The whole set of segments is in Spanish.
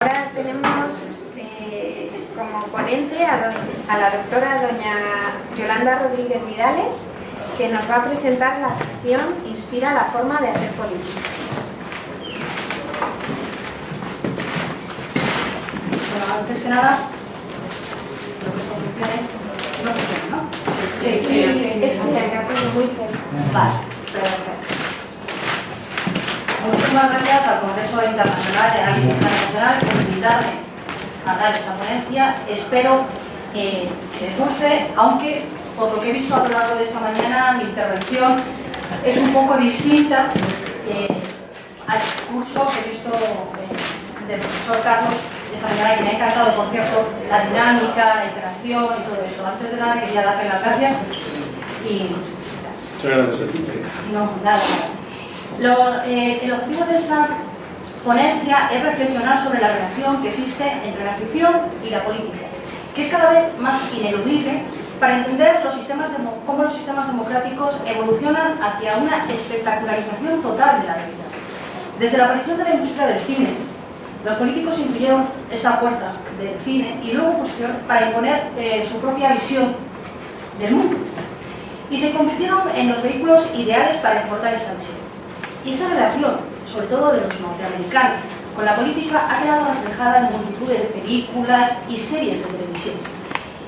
Ahora tenemos como ponente a la doctora doña Yolanda Rodríguez Vidales, que nos va a presentar la ficción Inspira la forma de hacer política. Bueno, antes que nada, lo que se funcione, no funciona, ¿no? Sí, es cerca, muy cerca. Vale, perfecto. Muchísimas gracias al Congreso Internacional de Análisis Internacional por invitarme a dar esta ponencia. Espero que les guste, aunque por lo que he visto a lo largo de esta mañana mi intervención es un poco distinta al discurso que he visto del profesor Carlos esta mañana, que me ha encantado, por cierto, la dinámica, la interacción y todo esto. Antes de nada quería darle las gracias y... Muchas gracias a ti. No, nada. El objetivo de esta ponencia es reflexionar sobre la relación que existe entre la ficción y la política, que es cada vez más ineludible para entender cómo los sistemas democráticos evolucionan hacia una espectacularización total de la realidad. Desde la aparición de la industria del cine, los políticos incluyeron esta fuerza del cine y luego posterior para imponer su propia visión del mundo, y se convirtieron en los vehículos ideales para importar esa visión. Y esta relación, sobre todo de los norteamericanos, con la política ha quedado reflejada en multitud de películas y series de televisión.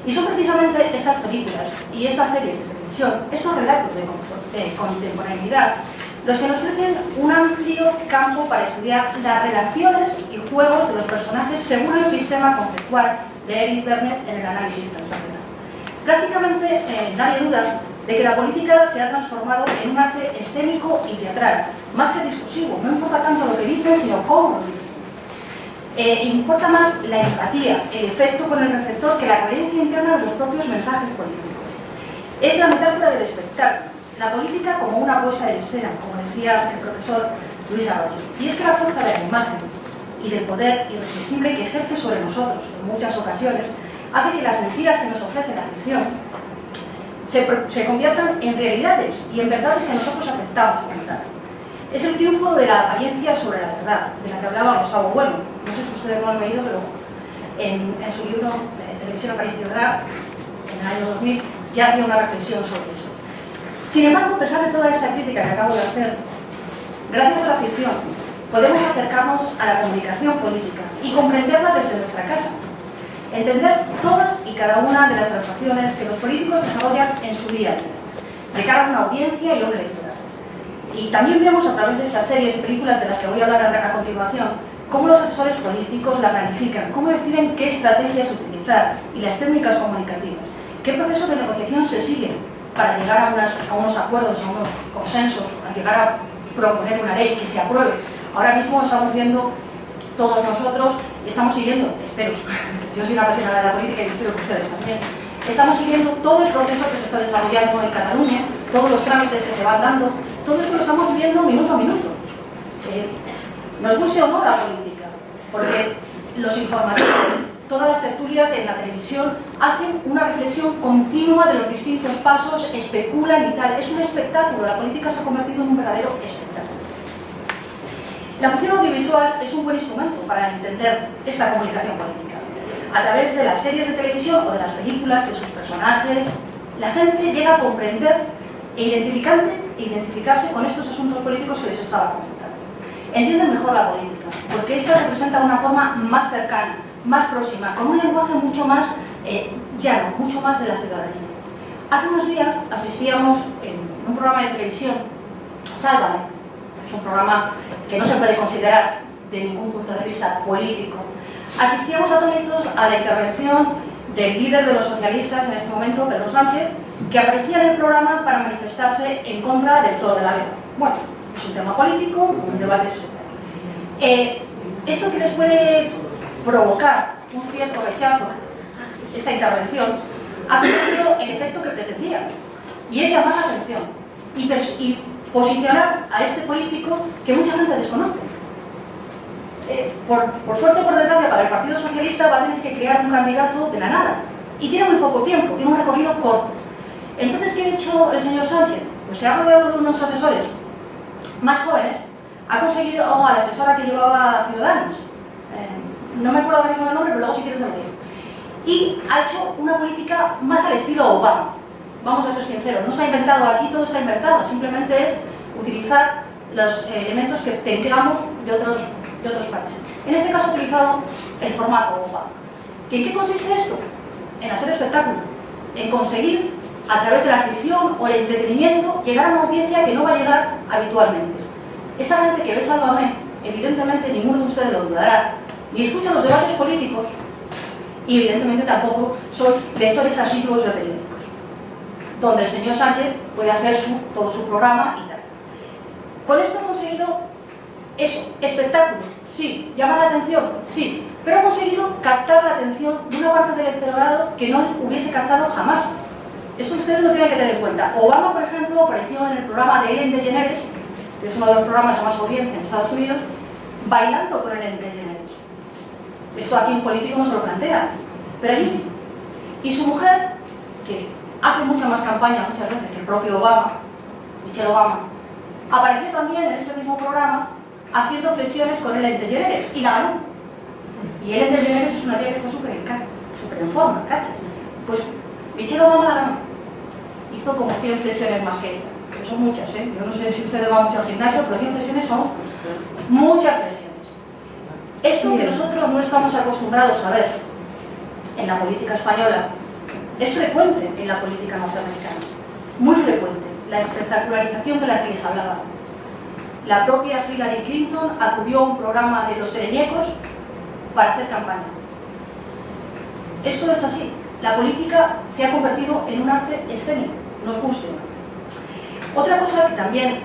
Y son precisamente estas películas y estas series de televisión, estos relatos de contemporaneidad, los que nos ofrecen un amplio campo para estudiar las relaciones y juegos de los personajes según el sistema conceptual de Eric Berne en el análisis transaccional. Prácticamente nadie duda de que la política se ha transformado en un arte escénico y teatral, más que discursivo. No importa tanto lo que dicen, sino cómo lo dicen. Importa más la empatía, el efecto con el receptor, que la coherencia interna de los propios mensajes políticos. Es la metáfora del espectáculo, la política como una puesta en escena, como decía el profesor Luis Arroyo. Y es que la fuerza de la imagen y del poder irresistible que ejerce sobre nosotros en muchas ocasiones hace que las mentiras que nos ofrece la ficción se conviertan en realidades y en verdades que nosotros aceptamos como tal. Es el triunfo de la apariencia sobre la verdad, de la que hablaba Gustavo Bueno. No sé si ustedes lo han leído, pero en su libro Televisión, Apariencia y Verdad, en el año 2000, ya hacía una reflexión sobre esto. Sin embargo, a pesar de toda esta crítica que acabo de hacer, gracias a la ficción podemos acercarnos a la comunicación política y comprenderla desde nuestra casa. Entender todas y cada una de las transacciones que los políticos desarrollan en su día a día, de cara a una audiencia y a un electorado. Y también vemos a través de estas series y películas de las que voy a hablar a continuación, cómo los asesores políticos la planifican, cómo deciden qué estrategias utilizar y las técnicas comunicativas, qué procesos de negociación se siguen para llegar a unos acuerdos, a unos consensos, a llegar a proponer una ley que se apruebe. Ahora mismo estamos viendo todos nosotros, estamos siguiendo, espero, yo soy una apasionada de la política y espero que ustedes también, estamos siguiendo todo el proceso que se está desarrollando en Cataluña, todos los trámites que se van dando, todo esto lo estamos viviendo minuto a minuto. Nos guste o no la política, porque los informativos, todas las tertulias en la televisión hacen una reflexión continua de los distintos pasos, especulan y tal. Es un espectáculo, la política se ha convertido en un verdadero espectáculo. La ficción audiovisual es un buen instrumento para entender esta comunicación política. A través de las series de televisión o de las películas, de sus personajes, la gente llega a comprender e identificarse con estos asuntos políticos que les estaba comentando. Entienden mejor la política, porque esta se presenta de una forma más cercana, más próxima, con un lenguaje mucho más llano, mucho más de la ciudadanía. Hace unos días asistíamos en un programa de televisión, Sálvame, que es un programa que no se puede considerar de ningún punto de vista político. Asistíamos atónitos a la intervención del líder de los socialistas en este momento, Pedro Sánchez, que aparecía en el programa para manifestarse en contra del todo de la guerra. Bueno, es un tema político, un debate social. Esto que les puede provocar un cierto rechazo, esta intervención, ha conseguido el efecto que pretendía, y es llamar la atención y posicionar a este político que mucha gente desconoce. Por suerte o por desgracia para el Partido Socialista va a tener que crear un candidato de la nada, y tiene muy poco tiempo, tiene un recorrido corto. Entonces, ¿qué ha hecho el señor Sánchez? Pues se ha rodeado de unos asesores más jóvenes, ha conseguido a la asesora que llevaba a Ciudadanos, no me acuerdo ahora mismo el nombre, pero luego si quieres lo digo. Y ha hecho una política más al estilo Obama. Vamos a ser sinceros, no se ha inventado aquí, todo está inventado, simplemente es utilizar los elementos que tengamos de otros países. En este caso ha utilizado el formato Obama. ¿En qué consiste esto? En hacer espectáculo, en conseguir, a través de la ficción o el entretenimiento, llegar a una audiencia que no va a llegar habitualmente. Esa gente que ve Sálvame, evidentemente ninguno de ustedes lo dudará, ni escucha los debates políticos y evidentemente tampoco son lectores asiduos de periódicos, donde el señor Sánchez puede hacer todo su programa y tal. Con esto ha conseguido eso, espectáculo, sí, llamar la atención, sí, pero ha conseguido captar la atención de una parte del electorado que no hubiese captado jamás. Eso ustedes lo tienen que tener en cuenta. Obama, por ejemplo, apareció en el programa de Ellen DeGeneres, que es uno de los programas de más audiencia en Estados Unidos, bailando con Ellen DeGeneres. Esto aquí un político no se lo plantea, pero allí sí. Y su mujer, que hace mucha más campaña muchas veces que el propio Obama, Michelle Obama, apareció también en ese mismo programa haciendo flexiones con Ellen DeGeneres y la ganó. Y Ellen DeGeneres es una tía que está súper en forma, ¿cachai? Pues Michelle Obama la ganó. Hizo como 100 flexiones más que ella, que son muchas, ¿eh? Yo no sé si ustedes van mucho al gimnasio, pero 100 flexiones son muchas flexiones. Esto que nosotros no estamos acostumbrados a ver en la política española es frecuente en la política norteamericana, muy frecuente, la espectacularización de la que les hablaba antes. La propia Hillary Clinton acudió a un programa de los teleñecos para hacer campaña. Esto es así. La política se ha convertido en un arte escénico, nos guste. Otra cosa que también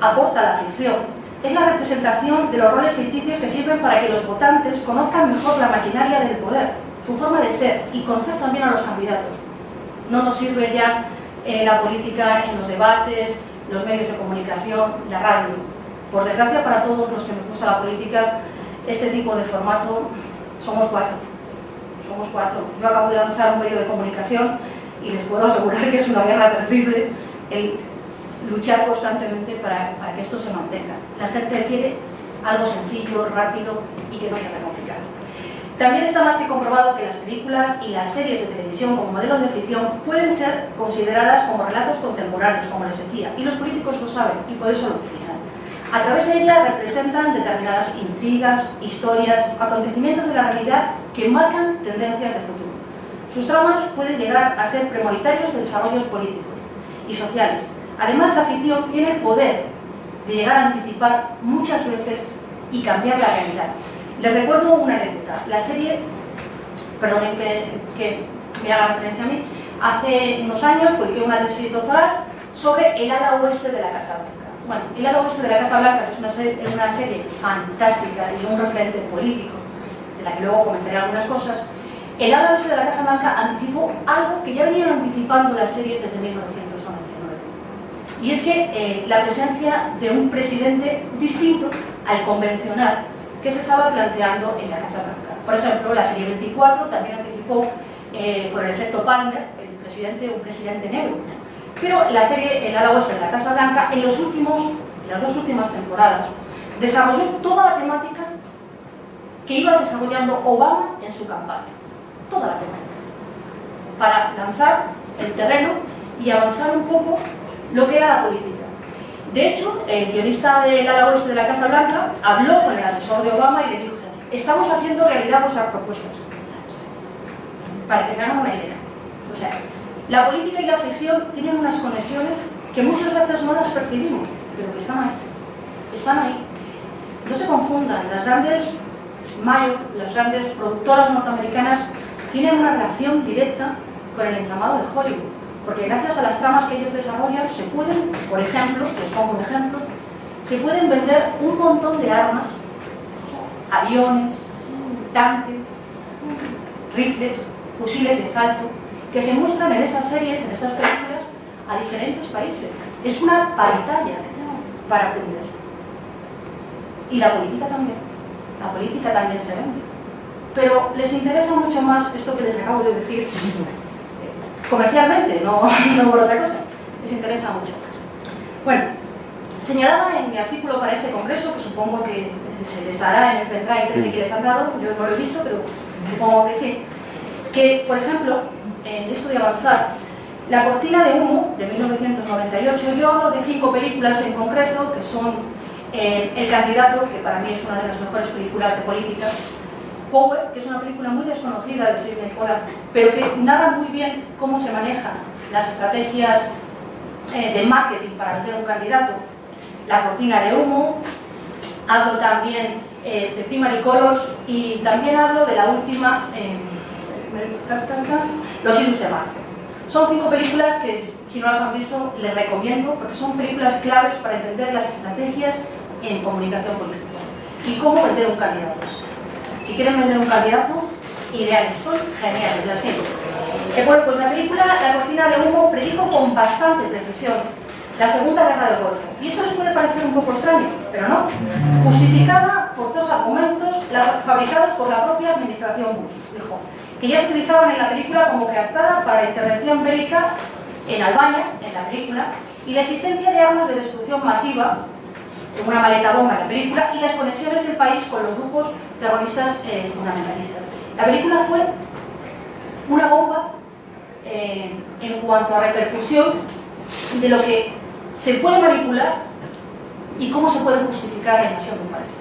aporta la ficción es la representación de los roles ficticios que sirven para que los votantes conozcan mejor la maquinaria del poder, su forma de ser y conocer también a los candidatos. No nos sirve ya la política en los debates, los medios de comunicación, la radio. Por desgracia para todos los que nos gusta la política, este tipo de formato somos cuatro. Somos cuatro. Yo acabo de lanzar un medio de comunicación y les puedo asegurar que es una guerra terrible el luchar constantemente para que esto se mantenga. La gente quiere algo sencillo, rápido y que no sea tan complicado. También está más que comprobado que las películas y las series de televisión como modelos de ficción pueden ser consideradas como relatos contemporáneos, como les decía, y los políticos lo saben y por eso lo utilizan. A través de ellas representan determinadas intrigas, historias, acontecimientos de la realidad que marcan tendencias de futuro. Sus tramas pueden llegar a ser premonitarios de desarrollos políticos y sociales. Además, la ficción tiene el poder de llegar a anticipar muchas veces y cambiar la realidad. Les recuerdo una anécdota. La serie, perdonen que me haga referencia a mí, hace unos años publiqué una tesis doctoral sobre el ala oeste de la Casa Blanca. Bueno, el ala oeste de la Casa Blanca, que es una serie fantástica y un referente político, de la que luego comentaré algunas cosas. El ala oeste de la Casa Blanca anticipó algo que ya venían anticipando las series desde 1999. Y es que la presencia de un presidente distinto al convencional que se estaba planteando en la Casa Blanca. Por ejemplo, la serie 24 también anticipó, por el efecto Palmer, un presidente negro. Pero la serie El ala oeste de la Casa Blanca, en las dos últimas temporadas, desarrolló toda la temática que iba desarrollando Obama en su campaña. Toda la temática. Para lanzar el terreno y avanzar un poco lo que era la política. De hecho, el guionista del ala oeste de la Casa Blanca habló con el asesor de Obama y le dijo: estamos haciendo realidad vuestras propuestas. Para que se hagan una idea. O sea, la política y la ficción tienen unas conexiones que muchas veces no las percibimos, pero que están ahí. Están ahí. No se confundan, las grandes productoras norteamericanas tienen una relación directa con el entramado de Hollywood, porque gracias a las tramas que ellos desarrollan se pueden, por ejemplo, les pongo un ejemplo, se pueden vender un montón de armas, aviones, tanques, rifles, fusiles de asalto, que se muestran en esas series, en esas películas, a diferentes países. Es una pantalla para aprender. Y la política también. La política también se vende. Pero les interesa mucho más esto que les acabo de decir, comercialmente, no por otra cosa. Les interesa mucho más. Bueno, señalaba en mi artículo para este congreso, que supongo que se les dará en el pendrive que sí que les han dado, yo no lo he visto, pero supongo que sí. Que, por ejemplo, en esto de avanzar, La cortina de humo, de 1998, yo hablo de 5 películas en concreto, que son El candidato, que para mí es una de las mejores películas de política, Power, que es una película muy desconocida de Sidney Pollack, pero que narra muy bien cómo se manejan las estrategias de marketing para meter un candidato, La cortina de humo, hablo también de Primary Colors y también hablo de la última, Los idus de marzo. Son 5 películas que, si no las han visto, les recomiendo porque son películas claves para entender las estrategias en comunicación política y cómo vender un candidato. Si quieren vender un candidato, ideales, son geniales, las 5. Bueno, pues la película La cortina de humo predijo con bastante precisión la Segunda Guerra del Golfo. Y esto les puede parecer un poco extraño, pero no. Justificada por 2 argumentos fabricados por la propia administración Bush. Dijo que ya se utilizaban en la película como coartada para la intervención bélica en Albania, en la película, y la existencia de armas de destrucción masiva, una maleta bomba en la película, y las conexiones del país con los grupos terroristas fundamentalistas. La película fue una bomba en cuanto a repercusión de lo que se puede manipular y cómo se puede justificar la invasión de un país.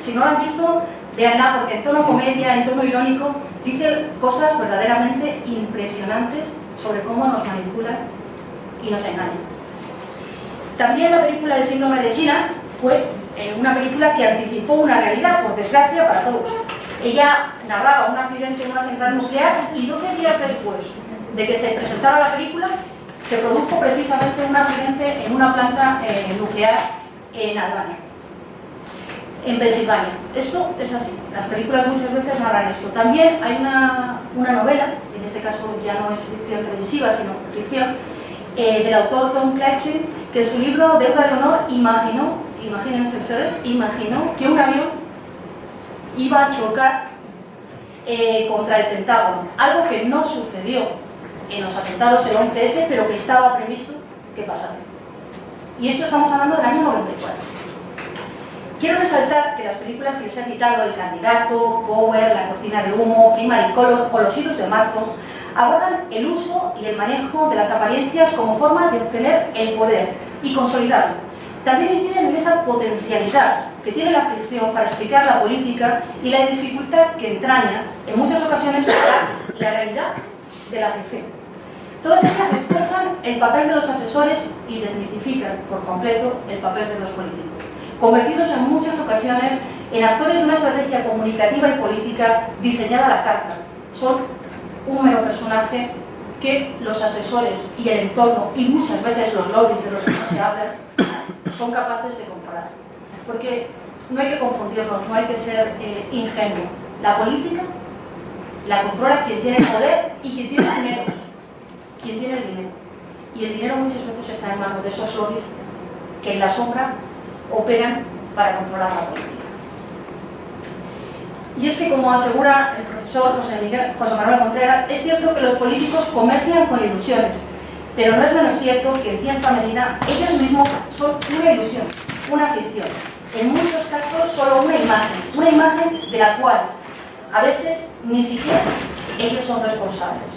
Si no lo han visto, véanla, porque en tono comedia, en tono irónico, dice cosas verdaderamente impresionantes sobre cómo nos manipulan y nos engañan. También la película El síndrome de China fue una película que anticipó una realidad, por desgracia, para todos. Ella narraba un accidente en una central nuclear y 12 días después de que se presentara la película, se produjo precisamente un accidente en una planta nuclear en Albania, en Pensilvania. Esto es así, las películas muchas veces narran esto. También hay una novela, en este caso ya no es ficción televisiva, sino ficción, del autor Tom Clancy, que en su libro Deuda de Honor imagínense ustedes, imaginó que un avión iba a chocar contra el Pentágono, algo que no sucedió en los atentados del 11S, pero que estaba previsto que pasase. Y esto estamos hablando del año 94. Quiero resaltar que las películas que les he citado, El candidato, Power, La cortina de humo, Primary Color o Los idus de marzo, abordan el uso y el manejo de las apariencias como forma de obtener el poder y consolidarlo. También inciden en esa potencialidad que tiene la ficción para explicar la política y la dificultad que entraña, en muchas ocasiones, la realidad de la ficción. Todas ellas refuerzan el papel de los asesores y desmitifican por completo el papel de los políticos, convertidos en muchas ocasiones en actores de una estrategia comunicativa y política diseñada a la carta. Son un mero personaje que los asesores y el entorno, y muchas veces los lobbies de los que no se habla, son capaces de controlar. Porque no hay que confundirnos, no hay que ser ingenuo. La política la controla quien tiene el poder y quien tiene el dinero. Quien tiene el dinero. Y el dinero muchas veces está en manos de esos lobbies que en la sombra operan para controlar la política. Y es que, como asegura el profesor José Manuel Contreras, es cierto que los políticos comercian con ilusiones, pero no es menos cierto que en cierta medida ellos mismos son una ilusión, una ficción. En muchos casos solo una imagen de la cual a veces ni siquiera ellos son responsables.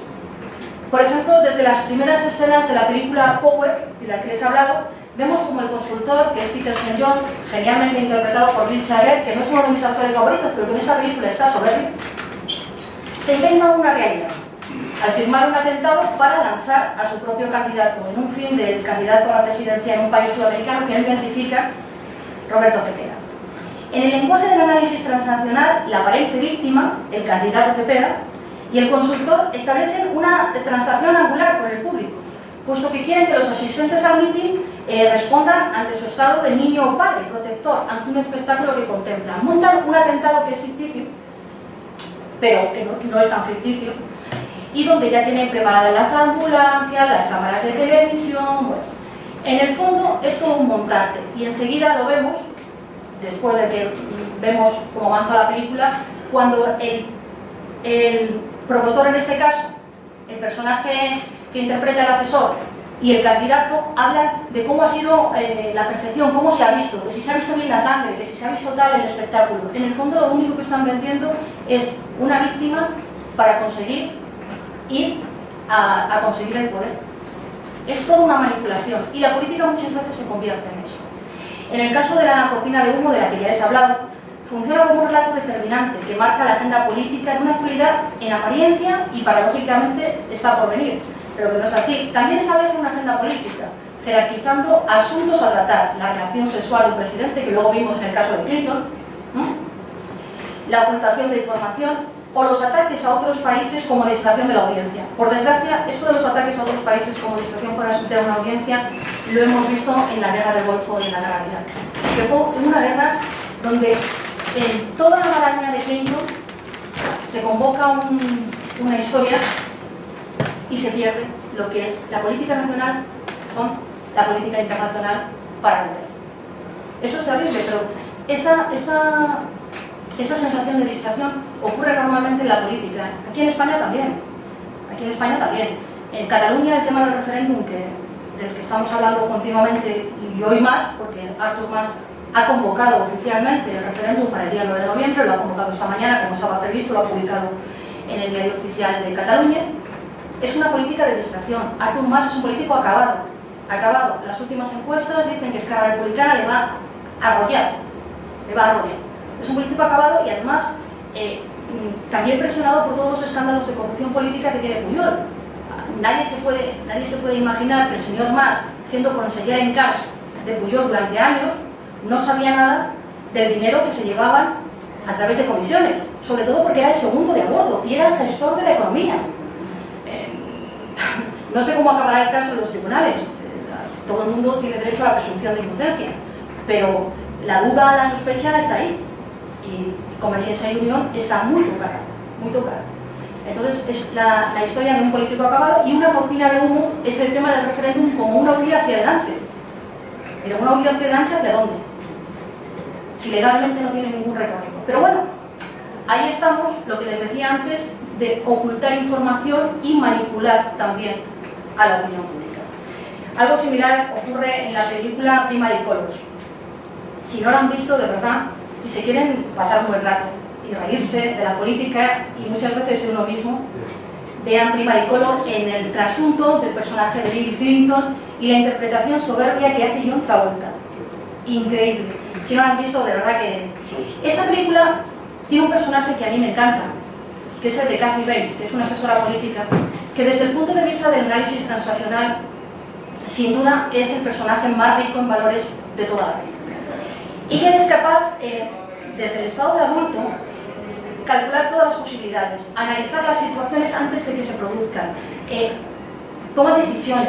Por ejemplo, desde las primeras escenas de la película Power, de la que les he hablado, vemos como el consultor, que es Peter St. John, genialmente interpretado por Richard Gere, que no es uno de mis actores favoritos, pero que en esa película está soberbio, se inventa una realidad al firmar un atentado para lanzar a su propio candidato, en un film del candidato a la presidencia en un país sudamericano que él identifica, Roberto Cepeda. En el lenguaje del análisis transnacional, la aparente víctima, el candidato Cepeda, y el consultor establecen una transacción angular con el público, puesto que quieren que los asistentes al mitin respondan ante su estado de niño padre, protector, ante un espectáculo que contemplan. Montan un atentado que es ficticio, pero que no es tan ficticio, y donde ya tienen preparadas las ambulancias, las cámaras de televisión. Bueno, en el fondo es todo un montaje, y enseguida lo vemos, después de que vemos cómo avanza la película, cuando el promotor, en este caso, el personaje que interpreta el asesor, y el candidato hablan de cómo ha sido la percepción, cómo se ha visto, que si se ha visto bien la sangre, que si se ha visto tal el espectáculo. En el fondo lo único que están vendiendo es una víctima para conseguir ir a conseguir el poder. Es toda una manipulación y la política muchas veces se convierte en eso. En el caso de la cortina de humo, de la que ya les he hablado, funciona como un relato determinante que marca la agenda política de una actualidad en apariencia y paradójicamente está por venir, pero que no es así. También establece una agenda política, jerarquizando asuntos a tratar: la relación sexual del presidente, que luego vimos en el caso de Clinton, la ocultación de información o los ataques a otros países como distracción de la audiencia. Por desgracia, esto de los ataques a otros países como distracción de una audiencia lo hemos visto en la guerra del Golfo y en la guerra de Irak, que fue una guerra donde en toda la maraña de Clinton se convoca una historia y se pierde lo que es la política nacional con la política internacional para el poder. Eso es terrible, pero esta sensación de distracción ocurre normalmente en la política. Aquí en España también. Aquí en España también. En Cataluña el tema del referéndum, del que estamos hablando continuamente y hoy más, porque Artur Mas ha convocado oficialmente el referéndum para el día 9 de noviembre, lo ha convocado esta mañana como estaba previsto, lo ha publicado en el diario oficial de Cataluña. Es una política de distracción. Artur Mas es un político acabado. Las últimas encuestas dicen que Esquerra Republicana le va a arrollar. Es un político acabado y además también presionado por todos los escándalos de corrupción política que tiene Pujol. Nadie se puede imaginar que el señor Mas, siendo consejero en CAP de Pujol durante años, no sabía nada del dinero que se llevaban a través de comisiones, sobre todo porque era el segundo de a bordo y era el gestor de la economía. No sé cómo acabará el caso en los tribunales. Todo el mundo tiene derecho a la presunción de inocencia, pero la duda, la sospecha está ahí. Y Convergencia y Unión está muy tocada, muy tocada. Entonces es la historia de un político acabado, y una cortina de humo es el tema del referéndum como una huida hacia adelante. Pero una huida hacia adelante, ¿hacia dónde? Si legalmente no tiene ningún recorrido. Pero bueno, ahí estamos, lo que les decía antes, de ocultar información y manipular también a la opinión pública. Algo similar ocurre en la película Primary Colors. Si no la han visto, de verdad, y se quieren pasar un buen rato y reírse de la política y muchas veces de uno mismo, vean Primary Color en el trasunto del personaje de Bill Clinton y la interpretación soberbia que hace John Travolta. Increíble. Si no la han visto, de verdad que... Esta película tiene un personaje que a mí me encanta, que es el de Kathy Bates, que es una asesora política, que desde el punto de vista del análisis transaccional, sin duda es el personaje más rico en valores de toda la vida. Ella es capaz, desde el estado de adulto, calcular todas las posibilidades, analizar las situaciones antes de que se produzcan, toma decisiones.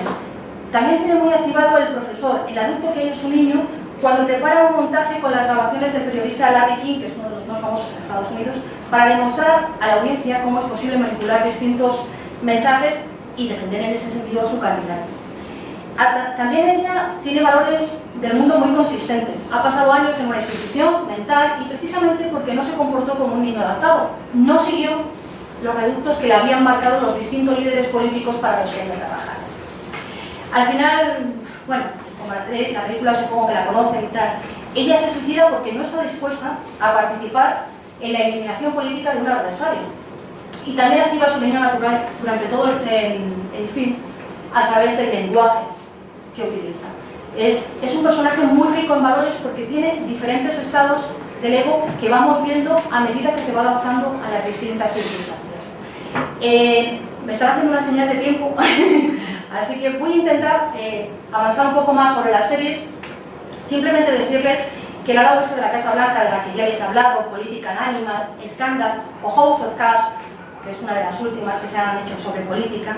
También tiene muy activado el profesor, el adulto que es su niño, cuando prepara un montaje con las grabaciones del periodista Larry King, que es uno de los más famosos en Estados Unidos, para demostrar a la audiencia cómo es posible manipular distintos mensajes y defender en ese sentido a su candidato. También ella tiene valores del mundo muy consistentes. Ha pasado años en una institución mental y precisamente porque no se comportó como un niño adaptado. No siguió los reductos que le habían marcado los distintos líderes políticos para los que ella trabajar. Al final, bueno, como la película supongo que la conocen y tal, ella se suicida porque no está dispuesta a participar en la eliminación política de un adversario. Y también activa su línea natural durante todo el film a través del lenguaje que utiliza. Es un personaje muy rico en valores porque tiene diferentes estados del ego que vamos viendo a medida que se va adaptando a las distintas circunstancias. Me están haciendo una señal de tiempo, así que voy a intentar avanzar un poco más sobre las series. Simplemente decirles que el ala oeste de la Casa Blanca, de la que ya les he hablado, Political Animal, Scandal o House of Cards, que es una de las últimas que se han hecho sobre política,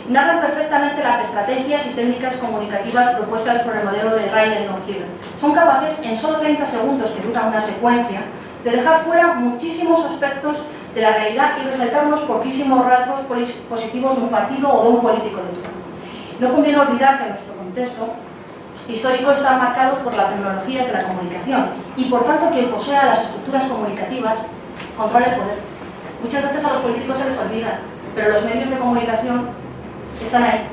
narran perfectamente las estrategias y técnicas comunicativas propuestas por el modelo de Reiner Neuhauser. Son capaces, en solo 30 segundos que dura una secuencia, de dejar fuera muchísimos aspectos de la realidad y resaltar unos poquísimos rasgos positivos de un partido o de un político de turno. No conviene olvidar que nuestro contexto histórico está marcado por las tecnologías de la comunicación y, por tanto, quien posea las estructuras comunicativas controla el poder. Muchas veces a los políticos se les olvida, pero los medios de comunicación están ahí.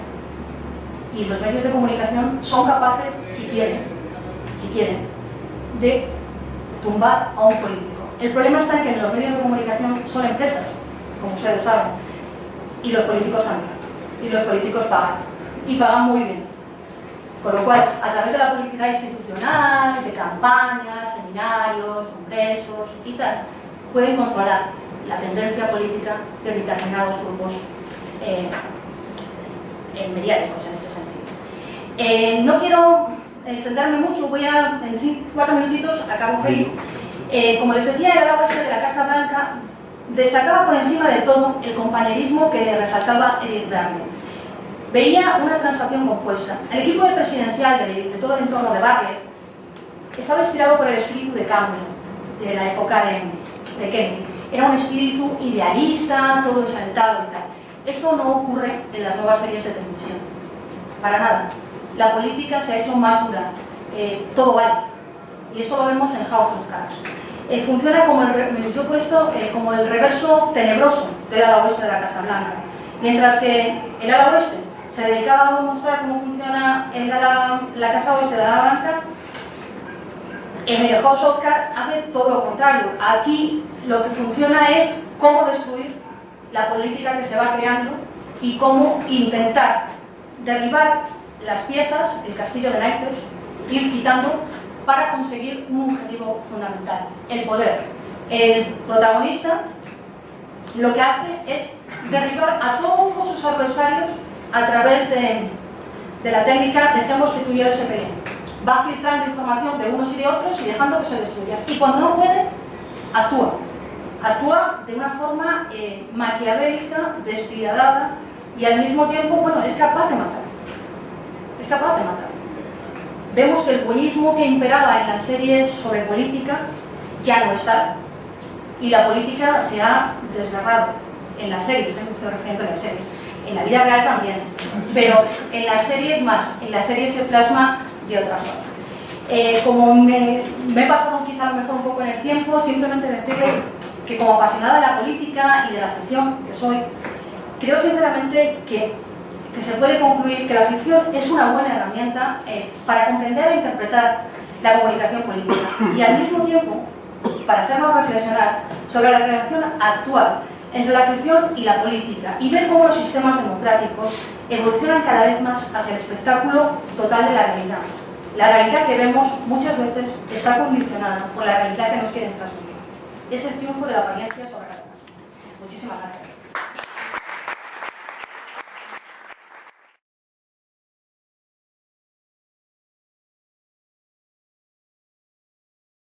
y los medios de comunicación son capaces, si quieren, de tumbar a un político. El problema está en que los medios de comunicación son empresas, como ustedes saben, y los políticos también. Y los políticos pagan, y pagan muy bien. Con lo cual, a través de la publicidad institucional, de campañas, seminarios, congresos y tal, pueden controlar la tendencia política de determinados grupos mediáticos en este sentido. No quiero extenderme mucho, voy a, en 4 minutitos, acabo feliz. Como les decía, el ala oeste de la Casa Blanca destacaba por encima de todo el compañerismo que resaltaba Edith Barney. Veía una transacción compuesta. El equipo presidencial de todo el entorno de Barney estaba inspirado por el espíritu de Cameron, de la época de Kennedy. Era un espíritu idealista, todo exaltado y tal. Esto no ocurre en las nuevas series de televisión. Para nada. La política se ha hecho más dura. Todo vale. Y esto lo vemos en House of Cards. Funciona como yo he puesto como el reverso tenebroso del ala oeste de la Casa Blanca. Mientras que el ala oeste se dedicaba a mostrar cómo funciona la Casa Oeste de la Ala Blanca, en el House of Cards hace todo lo contrario. Aquí lo que funciona es cómo destruir la política que se va creando y cómo intentar derribar las piezas, el castillo de naipes, ir quitando para conseguir un objetivo fundamental, el poder. El protagonista lo que hace es derribar a todos sus adversarios a través de la técnica dejemos que tú y yo se peleen. Va filtrando información de unos y de otros y dejando que se destruyan. Y cuando no puede, actúa. Actúa de una forma maquiavélica, despiadada y al mismo tiempo, bueno, es capaz de matar. Es capaz de matar. Vemos que el buenismo que imperaba en las series sobre política ya no está. Y la política se ha desgarrado en las series, me estoy refiriendo a las series. En la vida real también, pero en las series más, en las series se plasma de otra forma. Como me he pasado quizá a lo mejor un poco en el tiempo, simplemente decirles que como apasionada de la política y de la ficción que soy, creo sinceramente que se puede concluir que la ficción es una buena herramienta para comprender e interpretar la comunicación política y al mismo tiempo para hacernos reflexionar sobre la relación actual entre la ficción y la política y ver cómo los sistemas democráticos evolucionan cada vez más hacia el espectáculo total de la realidad. La realidad que vemos muchas veces está condicionada por la realidad que nos quieren transmitir. Es el triunfo de la apariencia sobre la verdad. Muchísimas gracias.